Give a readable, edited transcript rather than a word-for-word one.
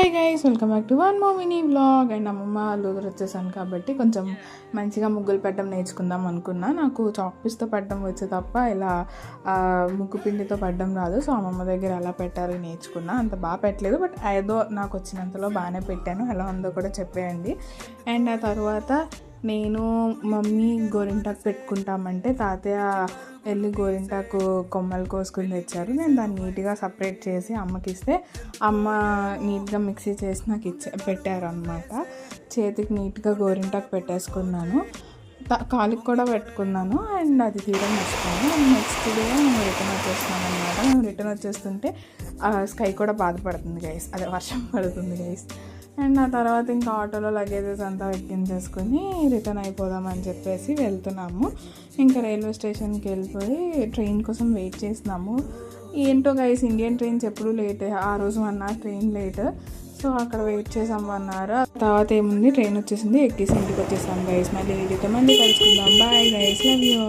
Hi guys, welcome back to one more mini vlog. And అమ్మమ్మ వాళ్ళు వచ్చేసాను కాబట్టి కొంచెం మంచిగా ముగ్గులు పెట్టడం నేర్చుకుందాం అనుకున్నా. నాకు చాక్ పీస్తో పెట్టడం వచ్చే తప్ప ఇలా ముగ్గు పిండితో పెట్టడం రాదు. సో అమ్మమ్మ దగ్గర ఎలా పెట్టాలో నేర్చుకున్నా. అంత బాగా పెట్టలేదు, బట్ ఏదో నాకు వచ్చినంతలో బాగానే పెట్టాను. ఎలా ఉందో కూడా చెప్పేయండి. అండ్ ఆ తర్వాత నేను మమ్మీ గోరింటాకు పెట్టుకుంటామంటే తాతయ్య వెళ్ళి గోరింటాకు కొమ్మలు కోసుకుని తెచ్చారు. నేను దాన్ని నీట్గా సపరేట్ చేసి అమ్మకి ఇస్తే అమ్మ నీట్గా మిక్సీ చేసి నాకు పెట్టారు అనమాట. చేతికి నీట్గా గోరింటాకు పెట్టేసుకున్నాను, కాలికి కూడా పెట్టుకున్నాను. అండ్ అది తీయడం మర్చిపోయాను. నెక్స్ట్ డే మేము రిటర్న్ వచ్చేస్తున్నాం అనమాట. మేము రిటర్న్ వచ్చేస్తుంటే స్కై కూడా బాధపడుతుంది గైస్, అదే వర్షం పడుతుంది గైస్. అండ్ ఆ తర్వాత ఇంకా ఆటోలో లగేజెస్ అంతా ఎక్కించేసుకొని రిటర్న్ అయిపోదామని చెప్పేసి వెళ్తున్నాము. ఇంకా రైల్వే స్టేషన్కి వెళ్ళిపోయి ట్రైన్ కోసం వెయిట్ చేస్తున్నాము. ఏంటో గైస్, ఇండియన్ ట్రైన్స్ ఎప్పుడు లేటే. ఆ రోజు 1 hour ట్రైన్ లేట్. సో అక్కడ వెయిట్ చేసాం 1 hour. తర్వాత ఏముంది, ట్రైన్ వచ్చేసింది, ఎక్కేసి ఇంటికి వచ్చేసాం గైస్. మళ్ళీ రిటర్న్ మళ్ళీ కలుసుకుందాం. Bye guys, love you.